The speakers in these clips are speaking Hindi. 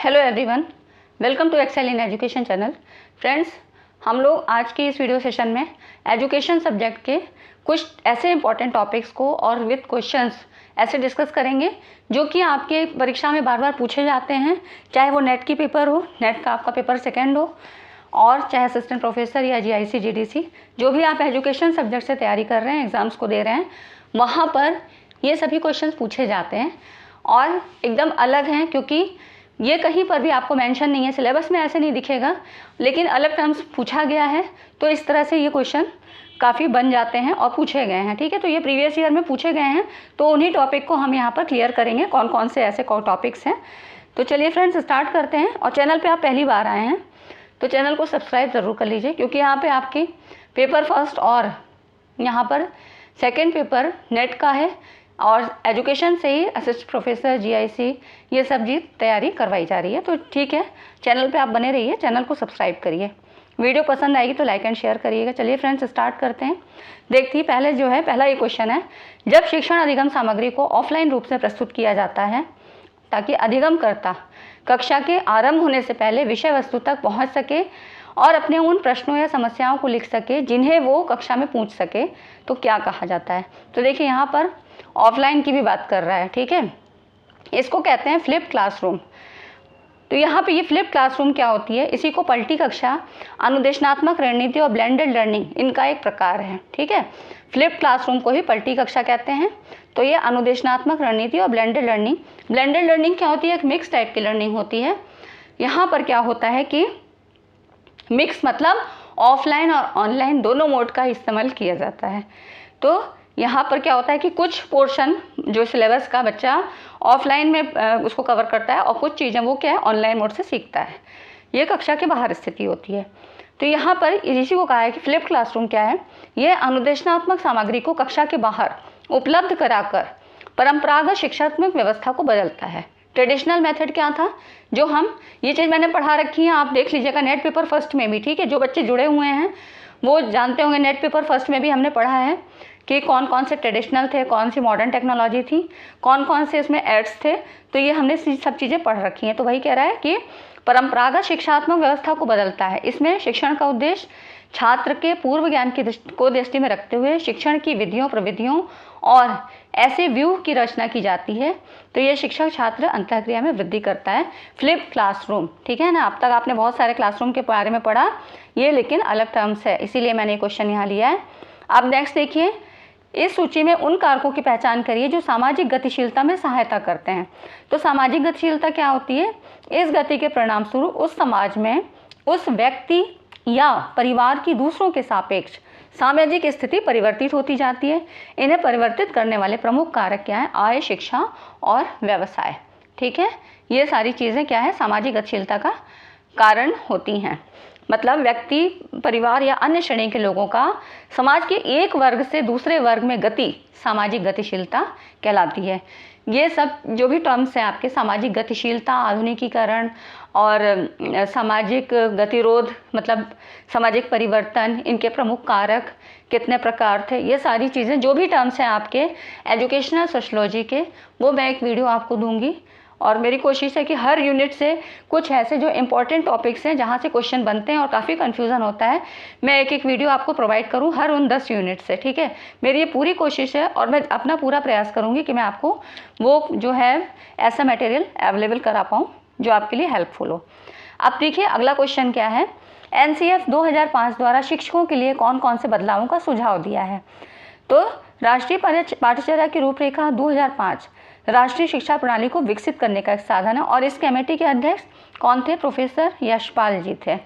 Hello everyone, welcome to Excel in education channel. Friends, हम लोग आज के इस वीडियो सेशन में एजुकेशन सब्जेक्ट के कुछ ऐसे इंपॉर्टेंट टॉपिक्स को और विद क्वेश्चंस ऐसे डिस्कस करेंगे जो कि आपके परीक्षा में बार बार पूछे जाते हैं, चाहे वो नेट की पेपर हो, नेट का आपका पेपर सेकेंड हो, और चाहे असिस्टेंट प्रोफेसर या जीआईसी जीडीसी जो भी आप एजुकेशन सब्जेक्ट से तैयारी कर रहे हैं, एग्ज़ाम्स को दे रहे हैं, वहाँ पर ये सभी क्वेश्चंस पूछे जाते हैं और एकदम अलग हैं, क्योंकि ये कहीं पर भी आपको मेंशन नहीं है, सिलेबस में ऐसे नहीं दिखेगा, लेकिन अलग टर्म्स पूछा गया है, तो इस तरह से ये क्वेश्चन काफ़ी बन जाते हैं और पूछे गए हैं। ठीक है, तो ये प्रीवियस ईयर में पूछे गए हैं, तो उन्हीं टॉपिक को हम यहाँ पर क्लियर करेंगे, कौन कौन से ऐसे टॉपिक्स हैं। तो चलिए फ्रेंड्स, स्टार्ट करते हैं। और चैनल पर आप पहली बार आए हैं तो चैनल को सब्सक्राइब ज़रूर कर लीजिए, क्योंकि यहाँ पर आपकी पेपर फर्स्ट और यहाँ पर सेकेंड पेपर नेट का है और एजुकेशन से ही असिस्टेंट प्रोफेसर, जीआईसी, ये सब जी तैयारी करवाई जा रही है। तो ठीक है, चैनल पे आप बने रहिए, चैनल को सब्सक्राइब करिए। वीडियो पसंद आएगी तो लाइक एंड शेयर करिएगा। चलिए फ्रेंड्स, स्टार्ट करते हैं। देखिए, पहला ये क्वेश्चन है, जब शिक्षण अधिगम सामग्री को ऑफलाइन रूप से प्रस्तुत किया जाता है ताकि अधिगमकर्ता कक्षा के आरंभ होने से पहले विषय वस्तु तक पहुँच सके और अपने उन प्रश्नों या समस्याओं को लिख सके जिन्हें वो कक्षा में पूछ सके, तो क्या कहा जाता है। तो देखिए, यहाँ पर ऑफलाइन की भी बात कर रहा है। ठीक है, इसको कहते हैं फ्लिप क्लासरूम। तो यहाँ पे ये फ्लिप क्लासरूम क्या होती है, इसी को पलटी कक्षा, अनुदेशनात्मक रणनीति और ब्लेंडेड लर्निंग, इनका एक प्रकार है। ठीक है, फ्लिप क्लासरूम को ही पलटी कक्षा कहते हैं। तो ये अनुदेशनात्मक रणनीति और ब्लेंडेड लर्निंग क्या होती है, एक मिक्स टाइप की लर्निंग होती है। यहाँ पर क्या होता है कि मिक्स मतलब ऑफलाइन और ऑनलाइन दोनों मोड का इस्तेमाल किया जाता है। तो यहाँ पर क्या होता है कि कुछ पोर्शन जो सिलेबस का बच्चा ऑफलाइन में उसको कवर करता है और कुछ चीज़ें वो क्या है ऑनलाइन मोड से सीखता है। ये कक्षा के बाहर स्थिति होती है। तो यहाँ पर इसी को कहा है कि फ्लिप क्लासरूम क्या है, ये अनुदेशनात्मक सामग्री को कक्षा के बाहर उपलब्ध कराकर परंपरागत शिक्षात्मक व्यवस्था को बदलता है। ट्रेडिशनल मेथड क्या था, जो हम ये चीज़ मैंने पढ़ा रखी है, आप देख लीजिएगा नेट पेपर फर्स्ट में भी। ठीक है, जो बच्चे जुड़े हुए हैं वो जानते होंगे, नेट पेपर फर्स्ट में भी हमने पढ़ा है कि कौन कौन से ट्रेडिशनल थे, कौन सी मॉडर्न टेक्नोलॉजी थी, कौन कौन से इसमें एड्स थे। तो ये हमने सब चीज़ें पढ़ रखी हैं। तो वही कह रहा है कि परंपरागत शिक्षात्मक व्यवस्था को बदलता है। इसमें शिक्षण का उद्देश्य छात्र के पूर्व ज्ञान की दृष्टि में रखते हुए शिक्षण की विधियों, प्रविधियों और ऐसे व्यू की रचना की जाती है। तो ये शिक्षक छात्र अंतःक्रिया में वृद्धि करता है। फ्लिप क्लासरूम, ठीक है ना। अब तक आपने बहुत सारे क्लासरूम के बारे में पढ़ा, ये लेकिन अलग टर्म्स है, इसीलिए मैंने क्वेश्चन यहाँ लिया है। अब नेक्स्ट देखिए, इस सूची में उन कारकों की पहचान करिए जो सामाजिक गतिशीलता में सहायता करते हैं। तो सामाजिक गतिशीलता क्या होती है, इस गति के परिणाम स्वरूप उस समाज में उस व्यक्ति या परिवार की दूसरों के सापेक्ष सामाजिक स्थिति परिवर्तित होती जाती है। इन्हें परिवर्तित करने वाले प्रमुख कारक क्या है, आय, शिक्षा और व्यवसाय। ठीक है, ये सारी चीज़ें क्या है, सामाजिक गतिशीलता का कारण होती हैं। मतलब व्यक्ति, परिवार या अन्य श्रेणी के लोगों का समाज के एक वर्ग से दूसरे वर्ग में गति सामाजिक गतिशीलता कहलाती है। ये सब जो भी टर्म्स हैं आपके, सामाजिक गतिशीलता, आधुनिकीकरण और सामाजिक गतिरोध मतलब सामाजिक परिवर्तन, इनके प्रमुख कारक कितने प्रकार थे, ये सारी चीज़ें जो भी टर्म्स हैं आपके एजुकेशनल सोशलॉजी के, वो मैं एक वीडियो आपको दूंगी। और मेरी कोशिश है कि हर यूनिट से कुछ ऐसे जो इम्पोर्टेंट टॉपिक्स हैं जहाँ से क्वेश्चन बनते हैं और काफ़ी कन्फ्यूज़न होता है, मैं एक एक वीडियो आपको प्रोवाइड करूँ हर उन 10 यूनिट से। ठीक है, मेरी ये पूरी कोशिश है और मैं अपना पूरा प्रयास करूँगी कि मैं आपको वो जो है ऐसा मटेरियल अवेलेबल करा पाऊँ जो आपके लिए हेल्पफुल हो। अब देखिए, अगला क्वेश्चन क्या है, NCF 2005 द्वारा शिक्षकों के लिए कौन कौन से बदलावों का सुझाव दिया है। तो राष्ट्रीय पाठ्यचर्या की रूपरेखा 2005 राष्ट्रीय शिक्षा प्रणाली को विकसित करने का एक साधन है और इस कमेटी के अध्यक्ष कौन थे, प्रोफेसर यशपाल जी थे।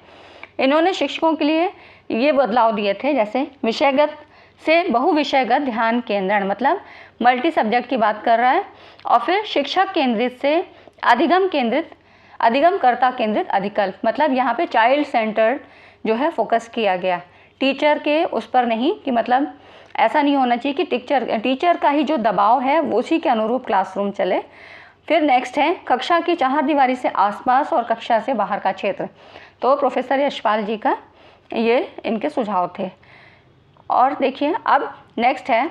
इन्होंने शिक्षकों के लिए ये बदलाव दिए थे, जैसे विषयगत से बहुविषयगत ध्यान केंद्रण, मतलब मल्टी सब्जेक्ट की बात कर रहा है, और फिर शिक्षक केंद्रित से अधिगमकर्ता केंद्रित अधिकल्प, मतलब यहाँ पे चाइल्ड सेंटर्ड जो है फोकस किया गया, टीचर के उस पर नहीं, कि मतलब ऐसा नहीं होना चाहिए कि टीचर का ही जो दबाव है वो उसी के अनुरूप क्लासरूम चले। फिर नेक्स्ट है कक्षा की चारदीवारी से आसपास और कक्षा से बाहर का क्षेत्र। तो प्रोफेसर यशपाल जी का ये इनके सुझाव थे। और देखिए, अब नेक्स्ट है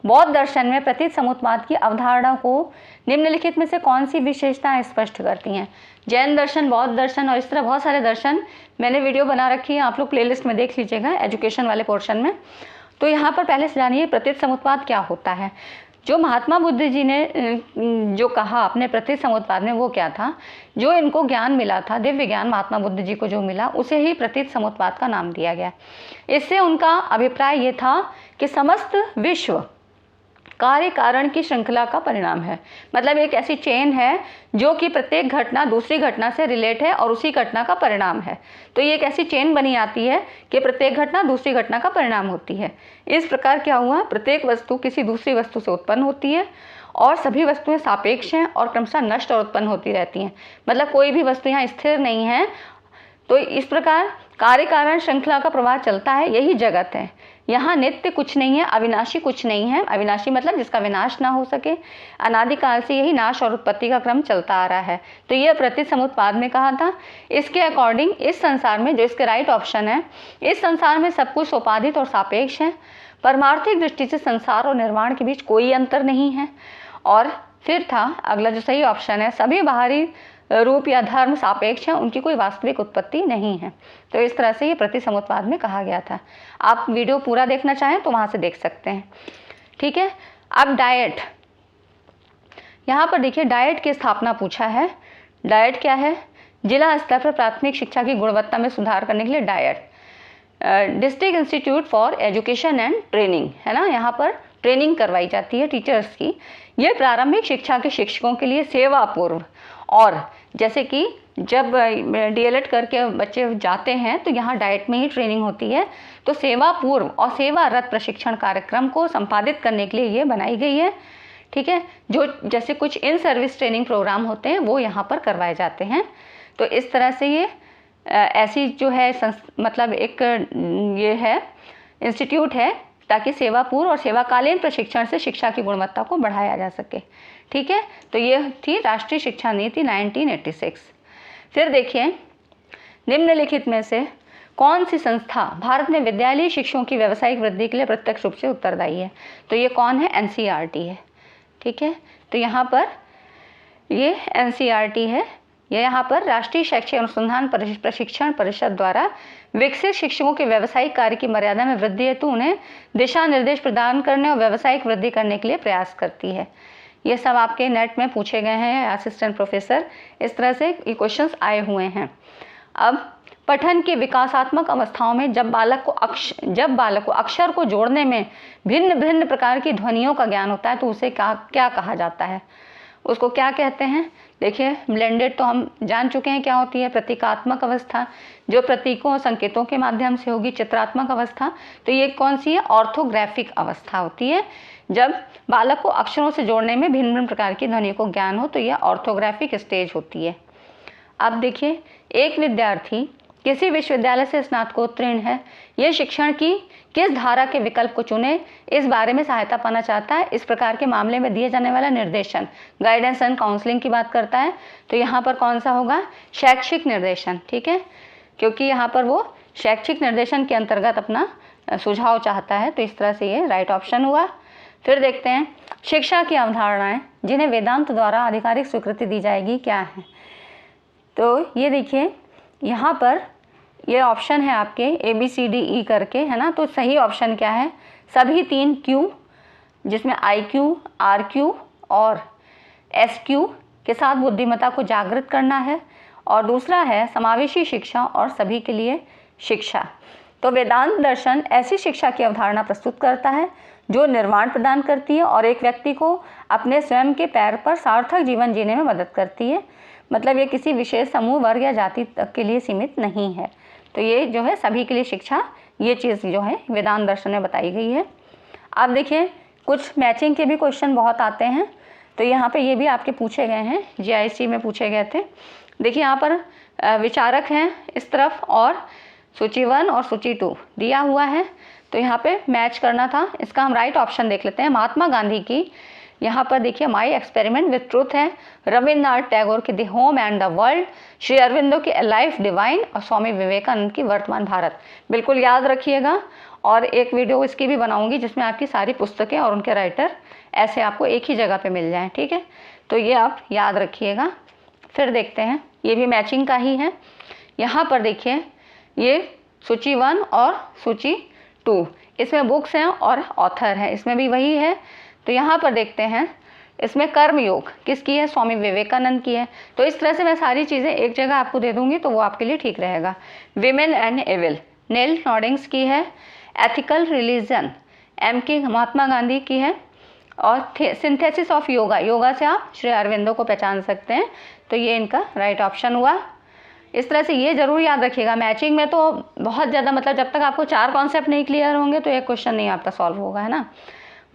बौद्ध दर्शन में प्रतीत समुत्पाद की अवधारणा को निम्नलिखित में से कौन सी विशेषताएं स्पष्ट करती हैं? जैन दर्शन, बौद्ध दर्शन और इस तरह बहुत सारे दर्शन, मैंने वीडियो बना रखी है, आप लोग प्लेलिस्ट में देख लीजिएगा एजुकेशन वाले पोर्शन में। तो यहाँ पर पहले से जानिए प्रतीत समुत्पाद क्या होता है। जो महात्मा बुद्ध जी ने जो कहा अपने प्रतीत समुत्पाद में, वो क्या था? जो इनको ज्ञान मिला था, दिव्य ज्ञान महात्मा बुद्ध जी को जो मिला, उसे ही प्रतीत समुत्पाद का नाम दिया गया। इससे उनका अभिप्राय ये था कि समस्त विश्व कार्य कारण की श्रृंखला का परिणाम है। मतलब एक ऐसी चेन है जो कि प्रत्येक घटना दूसरी घटना से रिलेट है और उसी घटना का परिणाम है। तो ये एक ऐसी चेन बनी आती है कि प्रत्येक घटना दूसरी घटना का परिणाम होती है। इस प्रकार क्या हुआ, प्रत्येक वस्तु किसी दूसरी वस्तु से उत्पन्न होती है और सभी वस्तुएं सापेक्ष हैं और क्रमशः नष्ट और उत्पन्न होती रहती हैं। मतलब कोई भी वस्तु यहाँ स्थिर नहीं है। तो इस प्रकार कार्य कारण श्रृंखला का प्रवाह चलता है, यही जगत है। यहाँ नित्य कुछ नहीं है, अविनाशी कुछ नहीं है। अविनाशी मतलब जिसका विनाश ना हो सके। अनादिकाल से यही नाश और उत्पत्ति का क्रम चलता आ रहा है। तो यह प्रतीत समुत्पाद में कहा था। इसके अकॉर्डिंग इस संसार में, जो इसके राइट ऑप्शन है, इस संसार में सब कुछ सोपाधित और सापेक्ष है। परमार्थिक दृष्टि से संसार और निर्वाण के बीच कोई अंतर नहीं है। और फिर था अगला जो सही ऑप्शन है, सभी बाहरी रूप या धर्म सापेक्ष हैं, उनकी कोई वास्तविक उत्पत्ति नहीं है। तो इस तरह से ये प्रतीत समुत्पाद में कहा गया था। आप वीडियो पूरा देखना चाहें तो वहाँ से देख सकते हैं। ठीक है। अब डाइट, यहाँ पर देखिए डाइट की स्थापना पूछा है। डाइट क्या है? जिला स्तर पर प्राथमिक शिक्षा की गुणवत्ता में सुधार करने के लिए diet, district institute for education and training, है ना। यहाँ पर ट्रेनिंग करवाई जाती है टीचर्स की। ये प्रारंभिक शिक्षा के शिक्षकों के लिए सेवा पूर्व, और जैसे कि जब डीएलएड करके बच्चे जाते हैं तो यहाँ डाइट में ही ट्रेनिंग होती है। तो सेवा पूर्व और सेवारत प्रशिक्षण कार्यक्रम को संपादित करने के लिए ये बनाई गई है। ठीक है। जो जैसे कुछ इन सर्विस ट्रेनिंग प्रोग्राम होते हैं वो यहाँ पर करवाए जाते हैं। तो इस तरह से ये ऐसी जो है मतलब एक ये है इंस्टीट्यूट है ताकि सेवा पूर्व और सेवाकालीन प्रशिक्षण से शिक्षा की गुणवत्ता को बढ़ाया जा सके। ठीक है। तो ये थी राष्ट्रीय शिक्षा नीति 1986। फिर देखिए निम्नलिखित में से कौन सी संस्था भारत में विद्यालयी शिक्षकों की व्यावसायिक वृद्धि के लिए प्रत्यक्ष रूप से उत्तरदायी है? तो ये कौन है? एनसीईआरटी है। ठीक है। तो यहाँ पर ये एनसीईआरटी है। यह यहाँ पर राष्ट्रीय शैक्षिक अनुसंधान प्रशिक्षण परिषद द्वारा विकसित शिक्षकों के व्यावसायिक कार्य की मर्यादा में वृद्धि हेतु उन्हें दिशा निर्देश प्रदान करने और व्यावसायिक वृद्धि करने के लिए प्रयास करती है। ये सब आपके नेट में पूछे गए हैं, असिस्टेंट प्रोफेसर, इस तरह से ये क्वेश्चंस आए हुए हैं। अब पठन की विकासात्मक अवस्थाओं में जब बालक को अक्षर को जोड़ने में भिन्न भिन्न प्रकार की ध्वनियों का ज्ञान होता है तो उसे क्या कहा जाता है? उसको क्या कहते हैं? देखिए ब्लेंडेड तो हम जान चुके हैं क्या होती है। प्रतीकात्मक अवस्था जो प्रतीकों और संकेतों के माध्यम से होगी। चित्रात्मक अवस्था, तो ये कौन सी है? ऑर्थोग्राफिक अवस्था होती है। जब बालक को अक्षरों से जोड़ने में भिन्न भिन्न प्रकार की ध्वनि को ज्ञान हो तो यह ऑर्थोग्राफिक स्टेज होती है। अब देखिए एक विद्यार्थी किसी विश्वविद्यालय से स्नातकोत्तीर्ण है, यह शिक्षण की किस धारा के विकल्प को चुने इस बारे में सहायता पाना चाहता है। इस प्रकार के मामले में दिए जाने वाला निर्देशन गाइडेंस एंड काउंसलिंग की बात करता है। तो यहाँ पर कौन सा होगा? शैक्षिक निर्देशन। ठीक है। क्योंकि यहाँ पर वो शैक्षिक निर्देशन के अंतर्गत अपना सुझाव चाहता है। तो इस तरह से ये राइट ऑप्शन हुआ। फिर देखते हैं शिक्षा की अवधारणाएं जिन्हें वेदांत द्वारा आधिकारिक स्वीकृति दी जाएगी क्या है? तो ये देखिए यहाँ पर ये ऑप्शन है आपके ABCDE करके, है ना। तो सही ऑप्शन क्या है? सभी 3 Q, जिसमें IQ, RQ और SQ के साथ बुद्धिमत्ता को जागृत करना है। और दूसरा है समावेशी शिक्षा और सभी के लिए शिक्षा। तो वेदांत दर्शन ऐसी शिक्षा की अवधारणा प्रस्तुत करता है जो निर्वाण प्रदान करती है और एक व्यक्ति को अपने स्वयं के पैर पर सार्थक जीवन जीने में मदद करती है। मतलब ये किसी विशेष समूह, वर्ग या जाति तक के लिए सीमित नहीं है। तो ये जो है सभी के लिए शिक्षा, ये चीज़ जो है वेदांत दर्शन में बताई गई है। अब देखिए कुछ मैचिंग के भी क्वेश्चन बहुत आते हैं। तो यहाँ पे ये भी आपके पूछे गए हैं, GIC में पूछे गए थे। देखिए यहाँ पर विचारक हैं इस तरफ और सूची 1 और सूची 2 दिया हुआ है। तो यहाँ पे मैच करना था। इसका हम राइट ऑप्शन देख लेते हैं। महात्मा गांधी की यहाँ पर देखिए माई एक्सपेरिमेंट विथ ट्रूथ है, रविन्द्रनाथ टैगोर की the home and the world, Shri Aurobindo की ए लाइफ डिवाइन और स्वामी विवेकानंद की वर्तमान भारत। बिल्कुल याद रखिएगा, और एक वीडियो इसकी भी बनाऊंगी जिसमें आपकी सारी पुस्तकें और उनके राइटर ऐसे आपको एक ही जगह पे मिल जाएं, ठीक है। तो ये आप याद रखिएगा। फिर देखते हैं, ये भी मैचिंग का ही है। यहाँ पर देखिए ये सूची 1 और सूची 2, इसमें बुक्स हैं और ऑथर है, इसमें भी वही है। तो यहाँ पर देखते हैं, इसमें कर्मयोग किसकी है, स्वामी विवेकानंद की है। तो इस तरह से मैं सारी चीज़ें एक जगह आपको दे दूँगी तो वो आपके लिए ठीक रहेगा। विमेन एंड एविल नेल नॉर्डिंग्स की है। एथिकल रिलीजन एम की महात्मा गांधी की है। और सिंथेसिस ऑफ योगा, योगा से आप श्री अरविंदो को पहचान सकते हैं, तो ये इनका राइट ऑप्शन हुआ। इस तरह से ये जरूर याद रखिएगा। मैचिंग में तो बहुत ज़्यादा, मतलब जब तक आपको 4 कॉन्सेप्ट नहीं क्लियर होंगे तो एक क्वेश्चन नहीं आपका सॉल्व होगा, है ना।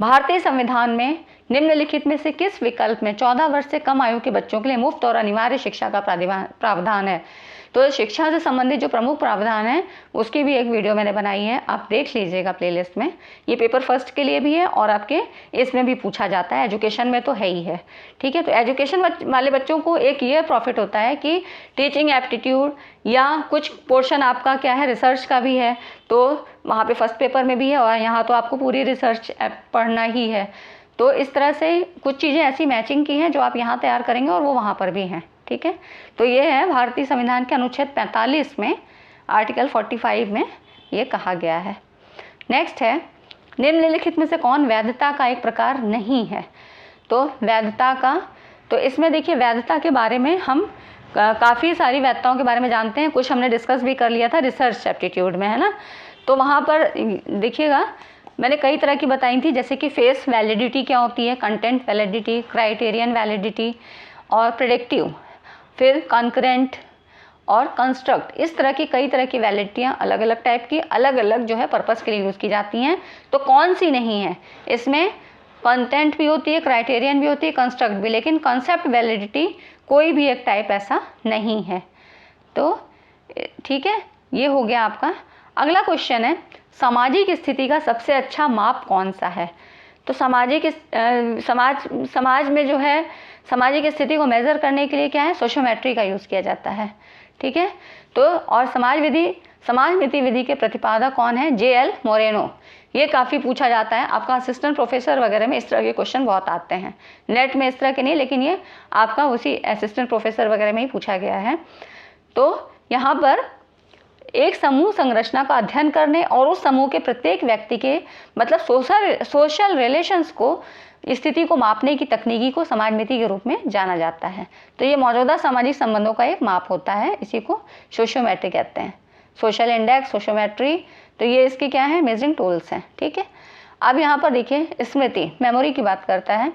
भारतीय संविधान में निम्नलिखित में से किस विकल्प में 14 वर्ष से कम आयु के बच्चों के लिए मुफ्त और अनिवार्य शिक्षा का प्रावधान है। तो शिक्षा से संबंधित जो प्रमुख प्रावधान है उसकी भी एक वीडियो मैंने बनाई है, आप देख लीजिएगा प्लेलिस्ट में। ये पेपर फर्स्ट के लिए भी है और आपके इसमें भी पूछा जाता है, एजुकेशन में तो है ही है, ठीक है। तो एजुकेशन वाले बच्चों को एक ये प्रॉफिट होता है कि टीचिंग एप्टीट्यूड या कुछ पोर्शन आपका क्या है, रिसर्च का भी है, तो वहाँ पे फर्स्ट पेपर में भी है, और यहाँ तो आपको पूरी रिसर्च पढ़ना ही है। तो इस तरह से कुछ चीज़ें ऐसी मैचिंग की हैं जो आप यहाँ तैयार करेंगे और वो वहाँ पर भी हैं, ठीक है। तो ये है भारतीय संविधान के अनुच्छेद 45 में आर्टिकल 45 में ये कहा गया है। नेक्स्ट है, निम्नलिखित में से कौन वैधता का एक प्रकार नहीं है। तो वैधता का, तो इसमें देखिए वैधता के बारे में हम काफ़ी सारी वैधताओं के बारे में जानते हैं, कुछ हमने डिस्कस भी कर लिया था रिसर्च एप्टीट्यूड में, है ना। तो वहाँ पर देखिएगा मैंने कई तरह की बताई थी, जैसे कि फेस वैलिडिटी क्या होती है, कंटेंट वैलिडिटी, क्राइटेरियन वैलिडिटी और प्रेडिक्टिव, फिर कॉन्करेंट और कंस्ट्रक्ट। इस तरह की कई तरह की वैलिडिटियाँ अलग अलग टाइप की अलग अलग जो है पर्पस के लिए यूज़ की जाती हैं। तो कौन सी नहीं है, इसमें कंटेंट भी होती है, क्राइटेरियन भी होती है, कंस्ट्रक्ट भी, लेकिन कॉन्सेप्ट वैलिडिटी कोई भी एक टाइप ऐसा नहीं है। तो ठीक है, ये हो गया आपका। अगला क्वेश्चन है, सामाजिक स्थिति का सबसे अच्छा माप कौन सा है। तो सामाजिक समाज में जो है सामाजिक स्थिति को मेज़र करने के लिए क्या है, सोशियोमेट्री का यूज़ किया जाता है, ठीक है। तो और समाज मिति विधि के प्रतिपादक कौन है, JL मोरेनो। ये काफ़ी पूछा जाता है, आपका असिस्टेंट प्रोफेसर वगैरह में इस तरह के क्वेश्चन बहुत आते हैं, नेट में इस तरह के नहीं, लेकिन ये आपका उसी असिस्टेंट प्रोफेसर वगैरह में ही पूछा गया है। तो यहाँ पर एक समूह संरचना का अध्ययन करने और उस समूह के प्रत्येक व्यक्ति के मतलब सोशल रिलेशंस को, स्थिति को मापने की तकनीकी को समाज मिति के रूप में जाना जाता है। तो ये मौजूदा सामाजिक संबंधों का एक माप होता है, इसी को सोशियोमेट्री कहते हैं। सोशल इंडेक्स, सोशियोमेट्री, तो ये इसके क्या है, मेजरिंग टूल्स हैं, ठीक है। अब यहाँ पर देखिए स्मृति, मेमोरी की बात करता है।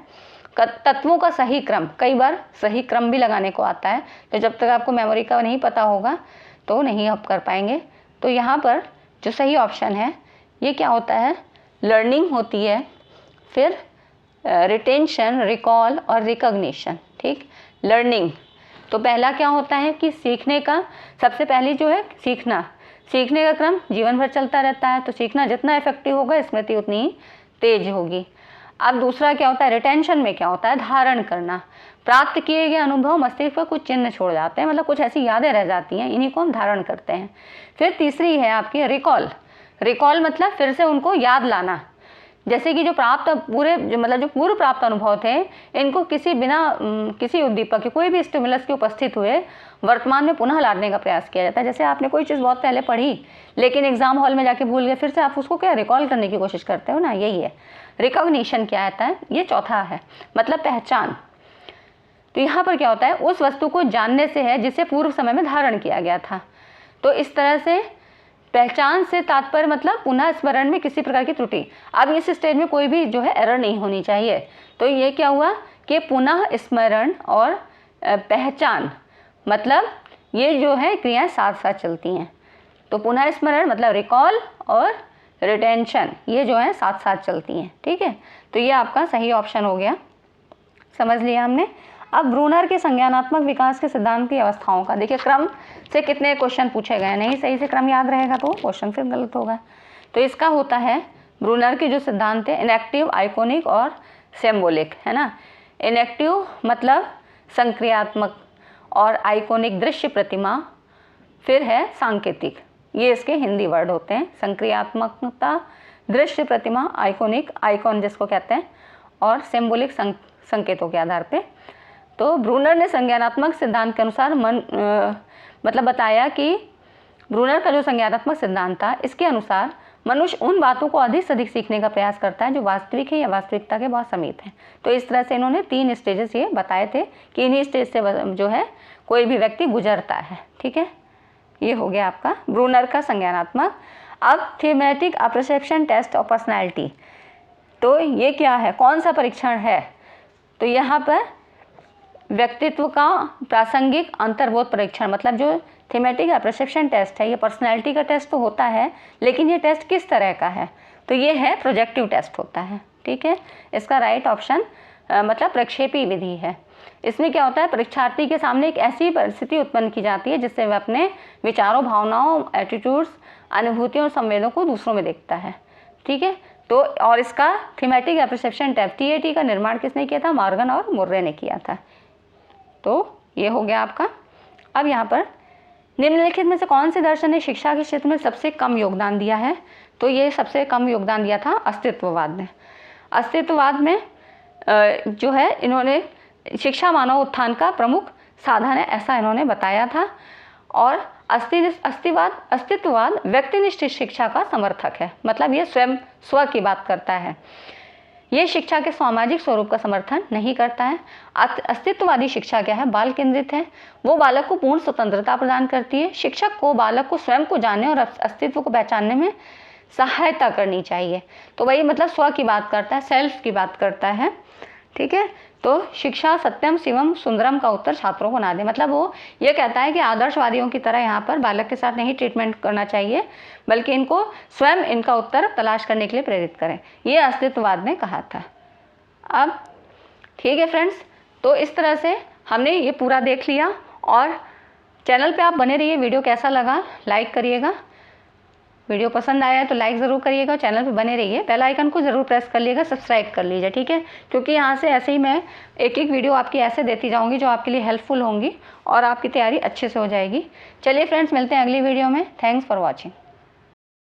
तत्वों का सही क्रम, कई बार सही क्रम भी लगाने को आता है, तो जब तक आपको मेमोरी का नहीं पता होगा तो नहीं आप कर पाएंगे। तो यहाँ पर जो सही ऑप्शन है ये क्या होता है, लर्निंग होती है, फिर रिटेंशन, रिकॉल और रिकॉग्निशन, ठीक। लर्निंग तो पहला क्या होता है कि सीखने का, सबसे पहली जो है सीखने का क्रम जीवन भर चलता रहता है, तो सीखना जितना इफेक्टिव होगा स्मृति उतनी ही तेज होगी। अब दूसरा क्या होता है, रिटेंशन में क्या होता है, धारण करना। प्राप्त किए गए अनुभव मस्तिष्क पर कुछ चिन्ह छोड़ जाते हैं, मतलब कुछ ऐसी यादें रह जाती हैं, इन्हीं को हम धारण करते हैं। फिर तीसरी है आपकी रिकॉल मतलब फिर से उनको याद लाना। जैसे कि जो पूर्व प्राप्त अनुभव थे, इनको किसी उद्दीपक के, कोई भी स्टिमुलस के उपस्थित हुए वर्तमान में पुनः लाने का प्रयास किया जाता है। जैसे आपने कोई चीज़ बहुत पहले पढ़ी लेकिन एग्जाम हॉल में जाके भूल गए, फिर से आप उसको क्या रिकॉल करने की कोशिश करते हो ना, यही है। रिकॉग्निशन क्या आता है, ये चौथा है, मतलब पहचान। तो यहाँ पर क्या होता है, उस वस्तु को जानने से है जिसे पूर्व समय में धारण किया गया था। तो इस तरह से पहचान से तात्पर्य मतलब पुनः स्मरण में किसी प्रकार की त्रुटि। अब इस स्टेज में कोई भी जो है एरर नहीं होनी चाहिए। तो ये क्या हुआ कि पुनः स्मरण और पहचान मतलब ये जो है क्रियाएं साथ साथ चलती हैं। तो पुनः स्मरण मतलब रिकॉल और रिटेंशन ये जो है साथ साथ चलती हैं, ठीक है। तो ये आपका सही ऑप्शन हो गया, समझ लिया हमने। अब ब्रूनर के संज्ञानात्मक विकास के सिद्धांत की अवस्थाओं का देखिए, क्रम से कितने क्वेश्चन पूछे गए, नहीं सही से क्रम याद रहेगा तो क्वेश्चन फिर गलत होगा। तो इसका होता है ब्रूनर के जो सिद्धांत है, इनएक्टिव, आइकोनिक और सिंबॉलिक, है ना। इनेक्टिव मतलब संक्रियात्मक, और आइकॉनिक दृश्य प्रतिमा, फिर है सांकेतिक। ये इसके हिंदी वर्ड होते हैं, संक्रियात्मकता, दृश्य प्रतिमा, आइकॉनिक, आइकॉन जिसको कहते हैं, और सिंबॉलिक संकेतों के आधार पे। तो ब्रूनर ने संज्ञानात्मक सिद्धांत के अनुसार मतलब बताया कि ब्रूनर का जो संज्ञानात्मक सिद्धांत था, इसके अनुसार मनुष्य उन बातों को अधिक से अधिक सीखने का प्रयास करता है जो वास्तविक है या वास्तविकता के बहुत समीप है। तो इस तरह से इन्होंने 3 स्टेजेस ये बताए थे कि इन्हीं स्टेज से जो है कोई भी व्यक्ति गुजरता है। ठीक है, ये हो गया आपका ब्रूनर का संज्ञानात्मक। अब thematic apperception test of personality, तो ये क्या है, कौन सा परीक्षण है? तो यहाँ पर व्यक्तित्व का प्रासंगिक अंतर्बोध परीक्षण, मतलब जो थीमेटिक अपरसेप्शन टेस्ट है, ये पर्सनैलिटी का टेस्ट तो होता है, लेकिन ये टेस्ट किस तरह का है? तो ये है प्रोजेक्टिव टेस्ट होता है। ठीक है, इसका राइट ऑप्शन मतलब प्रक्षेपी विधि है। इसमें क्या होता है, परीक्षार्थी के सामने एक ऐसी परिस्थिति उत्पन्न की जाती है जिससे वह अपने विचारों, भावनाओं, एटीट्यूड्स, अनुभूतियों और संवेदों को दूसरों में देखता है। ठीक है, तो और इसका थीमेटिक अपरसेप्शन टेस्ट TAT का निर्माण किसने किया था? मॉर्गन और मुर्रे ने किया था। तो ये हो गया आपका। अब यहाँ पर निम्नलिखित में से कौन से दर्शन ने शिक्षा के क्षेत्र में सबसे कम योगदान दिया है? तो ये सबसे कम योगदान दिया था अस्तित्ववाद ने। अस्तित्ववाद में जो है इन्होंने शिक्षा मानव उत्थान का प्रमुख साधन है, ऐसा इन्होंने बताया था। और अस्तित्ववाद व्यक्तिनिष्ठ शिक्षा का समर्थक है, मतलब ये स्वयं स्व की बात करता है। ये शिक्षा के सामाजिक स्वरूप का समर्थन नहीं करता है। अस्तित्ववादी शिक्षा क्या है? बाल केंद्रित है, वो बालक को पूर्ण स्वतंत्रता प्रदान करती है। शिक्षक को बालक को स्वयं को जानने और अस्तित्व को पहचानने में सहायता करनी चाहिए। तो वही मतलब स्व की बात करता है, सेल्फ की बात करता है। ठीक है, तो शिक्षा सत्यम शिवम सुंदरम का उत्तर छात्रों को ना दे, मतलब वो ये कहता है कि आदर्शवादियों की तरह यहाँ पर बालक के साथ नहीं ट्रीटमेंट करना चाहिए, बल्कि इनको स्वयं इनका उत्तर तलाश करने के लिए प्रेरित करें, ये अस्तित्ववाद ने कहा था। अब ठीक है फ्रेंड्स, तो इस तरह से हमने ये पूरा देख लिया। और चैनल पे आप बने रहिए। वीडियो कैसा लगा लाइक करिएगा, वीडियो पसंद आया है तो लाइक ज़रूर करिएगा, चैनल पे बने रहिए, बेल आइकन को ज़रूर प्रेस कर लीजिएगा, सब्सक्राइब कर लीजिए। ठीक है, क्योंकि यहाँ से ऐसे ही मैं एक एक वीडियो आपकी ऐसे देती जाऊँगी जो आपके लिए हेल्पफुल होंगी और आपकी तैयारी अच्छे से हो जाएगी। चलिए फ्रेंड्स, मिलते हैं अगली वीडियो में। Thanks for watching.